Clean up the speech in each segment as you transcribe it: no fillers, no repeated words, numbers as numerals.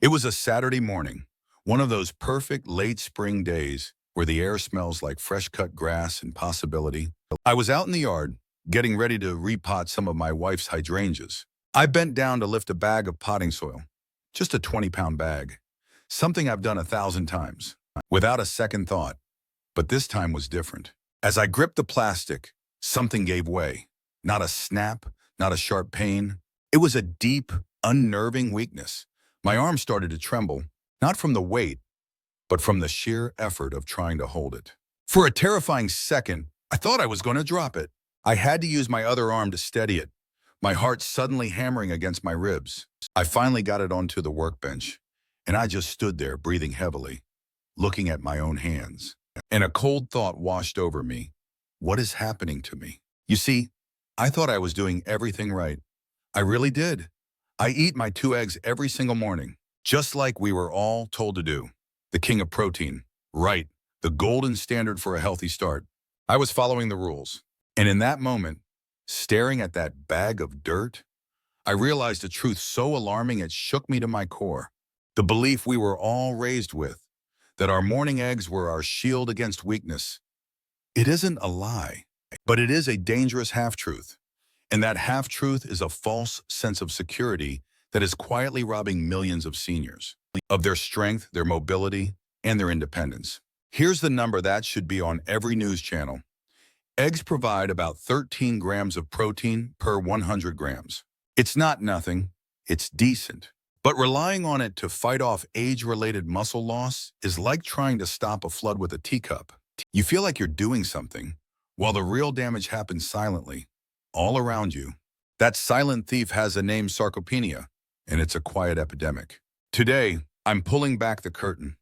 It was a Saturday morning, one of those perfect late spring days where the air smells like fresh cut grass and possibility. I was out in the yard, getting ready to repot some of my wife's hydrangeas. I bent down to lift a bag of potting soil, just a 20-pound bag, something I've done 1,000 times, without a second thought. But this time was different. As I gripped the plastic, something gave way. Not a snap, not a sharp pain. It was a deep, unnerving weakness. My arm started to tremble, not from the weight, but from the sheer effort of trying to hold it. For a terrifying second, I thought I was going to drop it. I had to use my other arm to steady it, my heart suddenly hammering against my ribs. I finally got it onto the workbench, and I just stood there breathing heavily, looking at my own hands. And a cold thought washed over me. What is happening to me? You see, I thought I was doing everything right. I really did. I eat my 2 eggs every single morning, just like we were all told to do. The king of protein. Right. The golden standard for a healthy start. I was following the rules. And in that moment, staring at that bag of dirt, I realized a truth so alarming it shook me to my core. The belief we were all raised with, that our morning eggs were our shield against weakness. It isn't a lie, but it is a dangerous half-truth. And that half-truth is a false sense of security that is quietly robbing millions of seniors of their strength, their mobility, and their independence. Here's the number that should be on every news channel. Eggs provide about 13 grams of protein per 100 grams. It's not nothing, it's decent. But relying on it to fight off age-related muscle loss is like trying to stop a flood with a teacup. You feel like you're doing something, while the real damage happens silently, all around you. That silent thief has a name, sarcopenia, and it's a quiet epidemic. Today, I'm pulling back the curtain.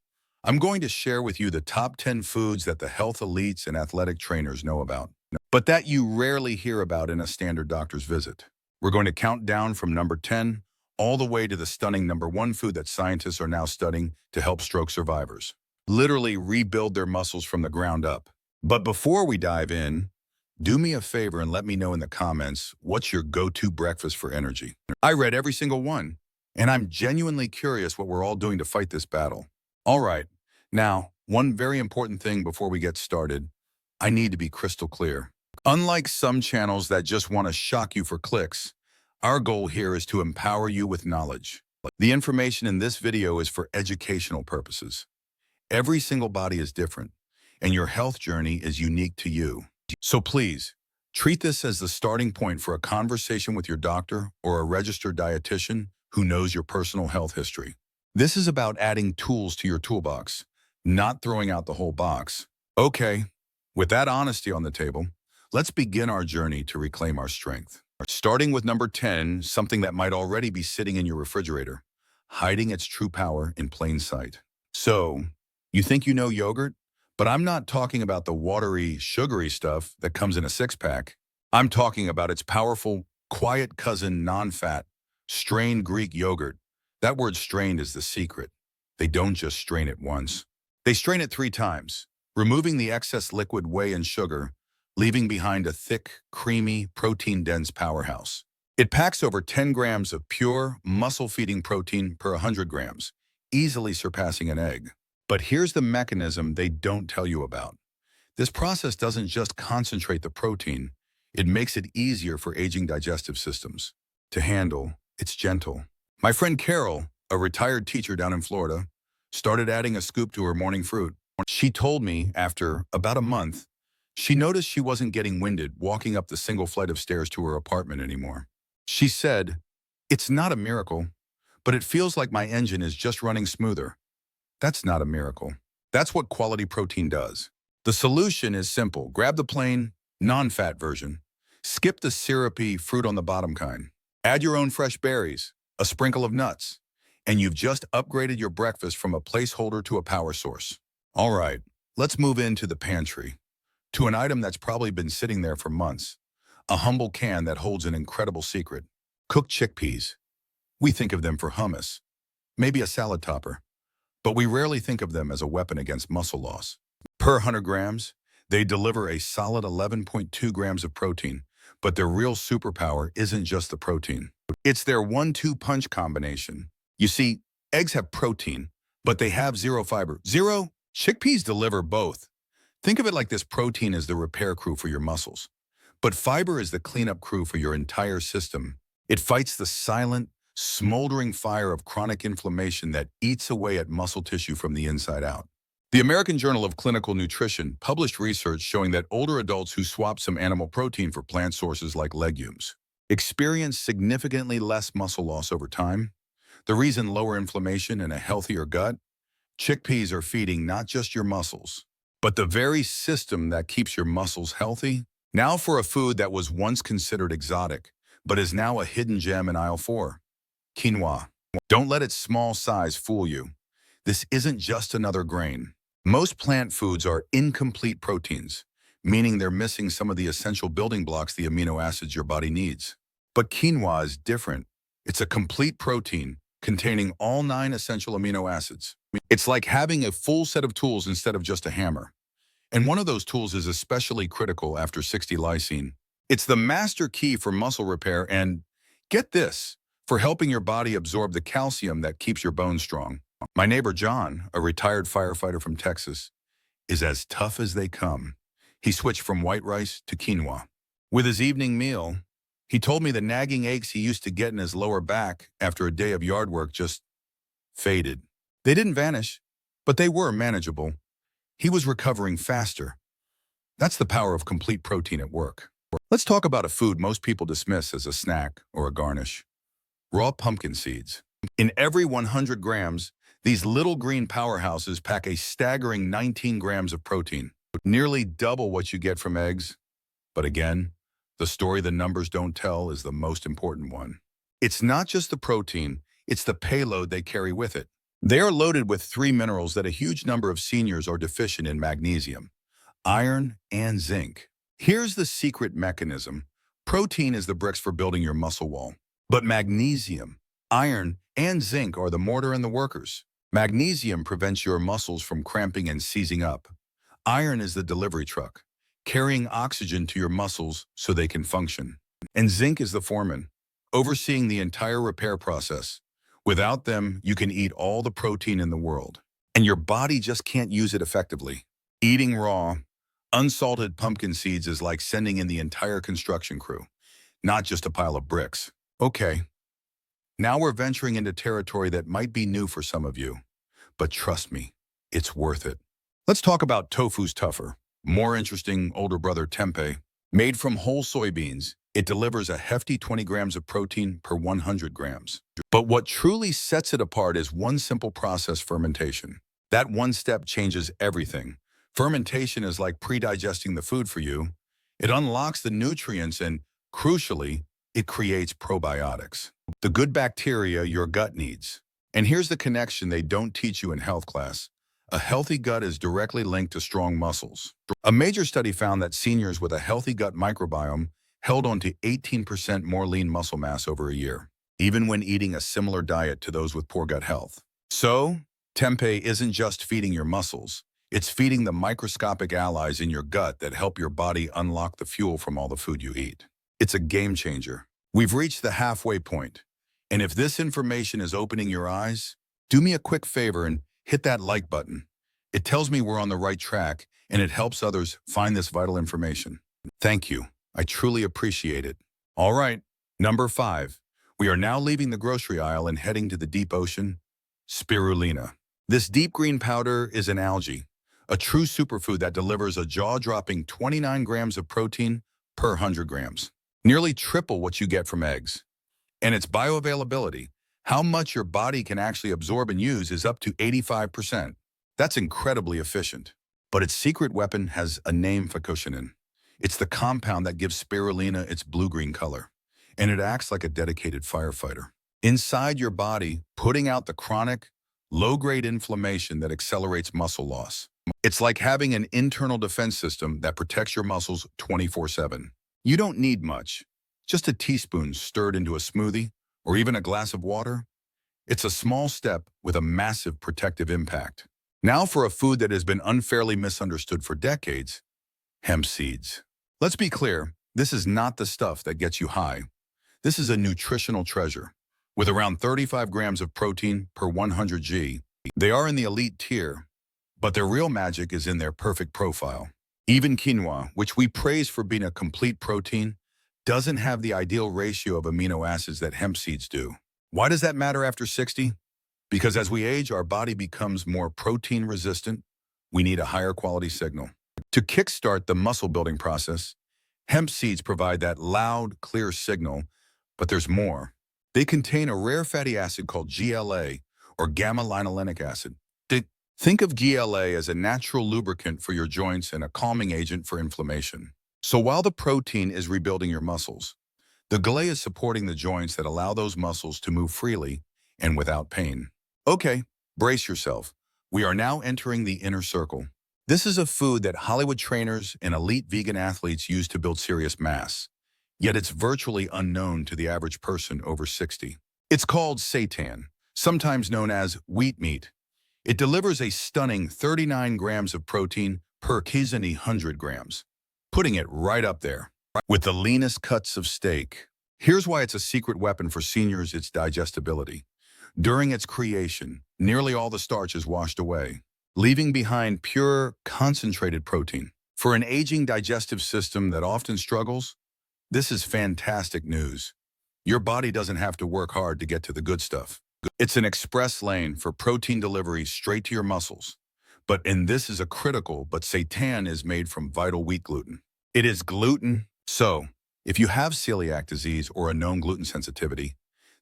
I'm going to share with you the top 10 foods that the health elites and athletic trainers know about, but that you rarely hear about in a standard doctor's visit. We're going to count down from number 10 all the way to the stunning number 1 food that scientists are now studying to help stroke survivors literally rebuild their muscles from the ground up. But before we dive in, do me a favor and let me know in the comments what's your go-to breakfast for energy. I read every single one, and I'm genuinely curious what we're all doing to fight this battle. All right, now, one very important thing before we get started, I need to be crystal clear. Unlike some channels that just want to shock you for clicks, our goal here is to empower you with knowledge. The information in this video is for educational purposes. Every single body is different, and your health journey is unique to you. So please, treat this as the starting point for a conversation with your doctor or a registered dietitian who knows your personal health history. This is about adding tools to your toolbox, not throwing out the whole box. Okay, with that honesty on the table, let's begin our journey to reclaim our strength. Starting with number 10, something that might already be sitting in your refrigerator, hiding its true power in plain sight. So, you think you know yogurt? But I'm not talking about the watery, sugary stuff that comes in a 6-pack. I'm talking about its powerful, quiet cousin, non-fat, strained Greek yogurt. That word strained is the secret. They don't just strain it once. They strain it 3 times, removing the excess liquid whey and sugar, leaving behind a thick, creamy, protein-dense powerhouse. It packs over 10 grams of pure, muscle-feeding protein per 100 grams, easily surpassing an egg. But here's the mechanism they don't tell you about. This process doesn't just concentrate the protein, it makes it easier for aging digestive systems to handle. It's gentle. My friend Carol, a retired teacher down in Florida, started adding a scoop to her morning fruit. She told me after about a month, she noticed she wasn't getting winded walking up the single flight of stairs to her apartment anymore. She said, "It's not a miracle, but it feels like my engine is just running smoother." That's not a miracle. That's what quality protein does. The solution is simple. Grab the plain, non-fat version. Skip the syrupy fruit on the bottom kind. Add your own fresh berries, a sprinkle of nuts, and you've just upgraded your breakfast from a placeholder to a power source. All right, let's move into the pantry, to an item that's probably been sitting there for months. A humble can that holds an incredible secret. Cooked chickpeas. We think of them for hummus, maybe a salad topper. But we rarely think of them as a weapon against muscle loss. Per 100 grams, they deliver a solid 11.2 grams of protein, but their real superpower isn't just the protein. It's their 1-2 punch combination. You see, Eggs have protein, but they have zero fiber. Zero? Chickpeas deliver both. Think of it like this: protein is the repair crew for your muscles, but fiber is the cleanup crew for your entire system. It fights the silent, smoldering fire of chronic inflammation that eats away at muscle tissue from the inside out. The American Journal of Clinical Nutrition published research showing that older adults who swapped some animal protein for plant sources like legumes experienced significantly less muscle loss over time. The reason: lower inflammation and a healthier gut. Chickpeas are feeding not just your muscles, but the very system that keeps your muscles healthy. Now for a food that was once considered exotic, but is now a hidden gem in aisle 4. Quinoa. Don't let its small size fool you. This isn't just another grain. Most plant foods are incomplete proteins, meaning they're missing some of the essential building blocks, the amino acids your body needs. But quinoa is different. It's a complete protein containing all 9 essential amino acids. It's like having a full set of tools instead of just a hammer. And one of those tools is especially critical after 60 lysine. It's the master key for muscle repair and, get this, for helping your body absorb the calcium that keeps your bones strong. My neighbor John, a retired firefighter from Texas, is as tough as they come. He switched from white rice to quinoa. With his evening meal, he told me the nagging aches he used to get in his lower back after a day of yard work just faded. They didn't vanish, but they were manageable. He was recovering faster. That's the power of complete protein at work. Let's talk about a food most people dismiss as a snack or a garnish: raw pumpkin seeds. In every 100 grams, these little green powerhouses pack a staggering 19 grams of protein, nearly double what you get from eggs. But again, the story the numbers don't tell is the most important one. It's not just the protein, it's the payload they carry with it. They are loaded with 3 minerals that a huge number of seniors are deficient in: magnesium, iron, and zinc. Here's the secret mechanism. Protein is the bricks for building your muscle wall, but magnesium, iron, and zinc are the mortar and the workers. Magnesium prevents your muscles from cramping and seizing up. Iron is the delivery truck, carrying oxygen to your muscles so they can function. And zinc is the foreman, overseeing the entire repair process. Without them, you can eat all the protein in the world, and your body just can't use it effectively. Eating raw, unsalted pumpkin seeds is like sending in the entire construction crew, not just a pile of bricks. Okay, now we're venturing into territory that might be new for some of you, but trust me, it's worth it. Let's talk about tofu's tougher, more interesting older brother, tempeh. Made from whole soybeans, it delivers a hefty 20 grams of protein per 100 grams. But what truly sets it apart is one simple process: fermentation. That one step changes everything. Fermentation is like pre-digesting the food for you. It unlocks the nutrients and, crucially, it creates probiotics, the good bacteria your gut needs. And here's the connection they don't teach you in health class: a healthy gut is directly linked to strong muscles. A major study found that seniors with a healthy gut microbiome held on to 18% more lean muscle mass over a year, even when eating a similar diet to those with poor gut health. So, tempeh isn't just feeding your muscles, it's feeding the microscopic allies in your gut that help your body unlock the fuel from all the food you eat. It's a game changer. We've reached the halfway point, and if this information is opening your eyes, do me a quick favor and hit that like button. It tells me we're on the right track, and it helps others find this vital information. Thank you. I truly appreciate it. All right, number 5. We are now leaving the grocery aisle and heading to the deep ocean: spirulina. This deep green powder is an algae, a true superfood that delivers a jaw-dropping 29 grams of protein per 100 grams, nearly triple what you get from eggs. And its bioavailability, how much your body can actually absorb and use, is up to 85%. That's incredibly efficient. But its secret weapon has a name: phycocyanin. It's the compound that gives spirulina its blue-green color, and it acts like a dedicated firefighter inside your body, putting out the chronic, low-grade inflammation that accelerates muscle loss. It's like having an internal defense system that protects your muscles 24/7. You don't need much, just a teaspoon stirred into a smoothie or even a glass of water. It's a small step with a massive protective impact. Now for a food that has been unfairly misunderstood for decades: hemp seeds. Let's be clear, this is not the stuff that gets you high. This is a nutritional treasure, with around 35 grams of protein per 100 g. They are in the elite tier, but their real magic is in their perfect profile. Even quinoa, which we praise for being a complete protein, doesn't have the ideal ratio of amino acids that hemp seeds do. Why does that matter after 60? Because as we age, our body becomes more protein resistant. We need a higher quality signal. To kickstart the muscle building process, hemp seeds provide that loud, clear signal, but there's more. They contain a rare fatty acid called GLA, or gamma-linolenic acid. Think of GLA as a natural lubricant for your joints and a calming agent for inflammation. So while the protein is rebuilding your muscles, the GLA is supporting the joints that allow those muscles to move freely and without pain. Okay, brace yourself. We are now entering the inner circle. This is a food that Hollywood trainers and elite vegan athletes use to build serious mass, yet it's virtually unknown to the average person over 60. It's called seitan, sometimes known as wheat meat. It delivers a stunning 39 grams of protein per 100 grams, putting it right up there with the leanest cuts of steak. Here's why it's a secret weapon for seniors: its digestibility. During its creation, nearly all the starch is washed away, leaving behind pure, concentrated protein. For an aging digestive system that often struggles, this is fantastic news. Your body doesn't have to work hard to get to the good stuff. It's an express lane for protein delivery straight to your muscles. And this is a critical, but seitan is made from vital wheat gluten. It is gluten. So, if you have celiac disease or a known gluten sensitivity,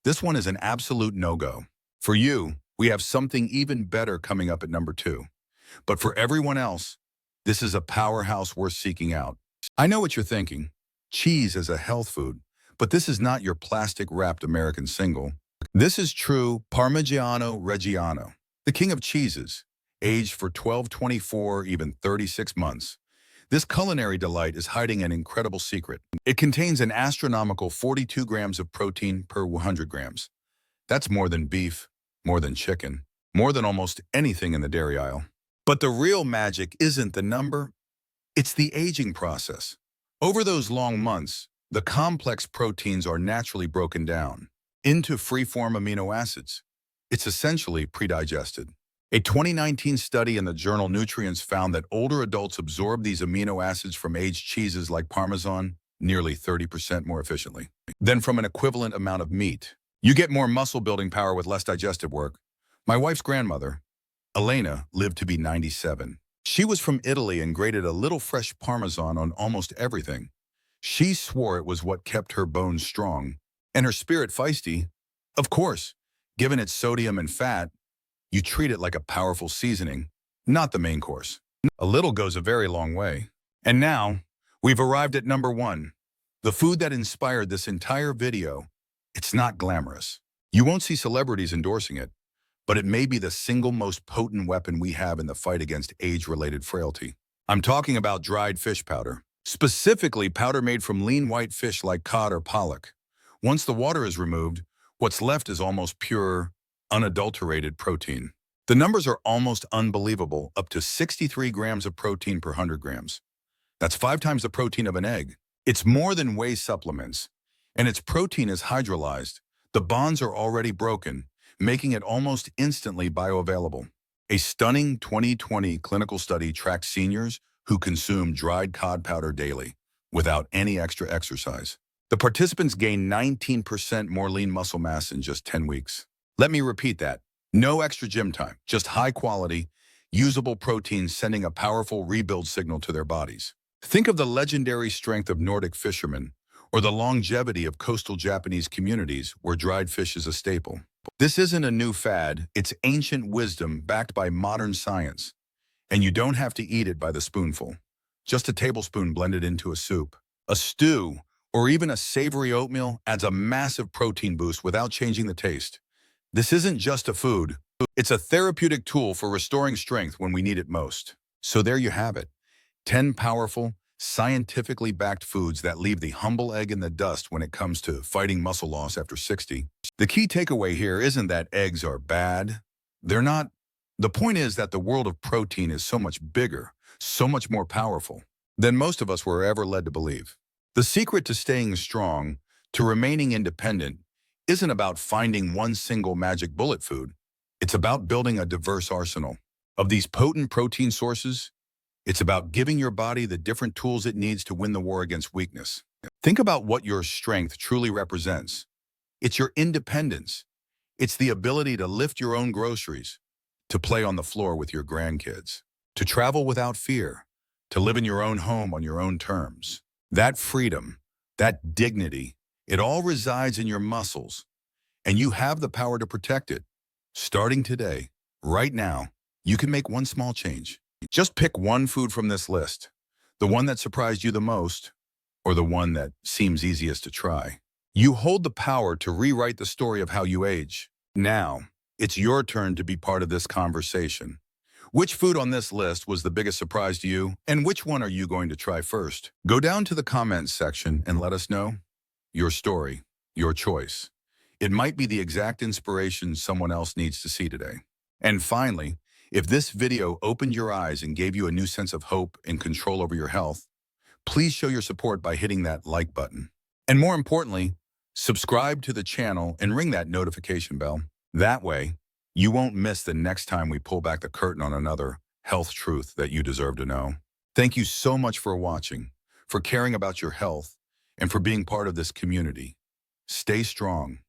this one is an absolute no-go. For you, we have something even better coming up at number 2. But for everyone else, this is a powerhouse worth seeking out. I know what you're thinking. Cheese is a health food, but this is not your plastic-wrapped American single. This is true Parmigiano Reggiano, the king of cheeses, aged for 12, 24, even 36 months. This culinary delight is hiding an incredible secret. It contains an astronomical 42 grams of protein per 100 grams. That's more than beef, more than chicken, more than almost anything in the dairy aisle. But the real magic isn't the number, it's the aging process. Over those long months, the complex proteins are naturally broken down into free-form amino acids. It's essentially pre-digested. A 2019 study in the journal Nutrients found that older adults absorb these amino acids from aged cheeses like Parmesan nearly 30% more efficiently than from an equivalent amount of meat. You get more muscle-building power with less digestive work. My wife's grandmother, Elena, lived to be 97. She was from Italy and grated a little fresh Parmesan on almost everything. She swore it was what kept her bones strong and her spirit feisty. Of course, given its sodium and fat, you treat it like a powerful seasoning, not the main course. A little goes a very long way. And now, we've arrived at number 1, the food that inspired this entire video. It's not glamorous. You won't see celebrities endorsing it, but it may be the single most potent weapon we have in the fight against age-related frailty. I'm talking about dried fish powder, specifically powder made from lean white fish like cod or pollock. Once the water is removed, what's left is almost pure, unadulterated protein. The numbers are almost unbelievable, up to 63 grams of protein per 100 grams. That's 5 times the protein of an egg. It's more than whey supplements, and its protein is hydrolyzed. The bonds are already broken, making it almost instantly bioavailable. A stunning 2020 clinical study tracked seniors who consume dried cod powder daily without any extra exercise. The participants gained 19% more lean muscle mass in just 10 weeks. Let me repeat that. No extra gym time, just high-quality, usable protein sending a powerful rebuild signal to their bodies. Think of the legendary strength of Nordic fishermen or the longevity of coastal Japanese communities where dried fish is a staple. This isn't a new fad, it's ancient wisdom backed by modern science. And you don't have to eat it by the spoonful. Just a tablespoon blended into a soup, a stew, or even a savory oatmeal adds a massive protein boost without changing the taste. This isn't just a food, it's a therapeutic tool for restoring strength when we need it most. So there you have it, 10 powerful, scientifically backed foods that leave the humble egg in the dust when it comes to fighting muscle loss after 60. The key takeaway here isn't that eggs are bad. They're not. The point is that the world of protein is so much bigger, so much more powerful than most of us were ever led to believe. The secret to staying strong, to remaining independent, isn't about finding one single magic bullet food. It's about building a diverse arsenal of these potent protein sources. It's about giving your body the different tools it needs to win the war against weakness. Think about what your strength truly represents. It's your independence. It's the ability to lift your own groceries, to play on the floor with your grandkids, to travel without fear, to live in your own home on your own terms. That freedom, that dignity, it all resides in your muscles, and you have the power to protect it. Starting today, right now, you can make one small change. Just pick one food from this list, the one that surprised you the most, or the one that seems easiest to try. You hold the power to rewrite the story of how you age. Now, it's your turn to be part of this conversation. Which food on this list was the biggest surprise to you, and which one are you going to try first? Go down to the comments section and let us know your story, your choice. It might be the exact inspiration someone else needs to see today. And finally, if this video opened your eyes and gave you a new sense of hope and control over your health, please show your support by hitting that like button. And more importantly, subscribe to the channel and ring that notification bell. That way, you won't miss the next time we pull back the curtain on another health truth that you deserve to know. Thank you so much for watching, for caring about your health, and for being part of this community. Stay strong.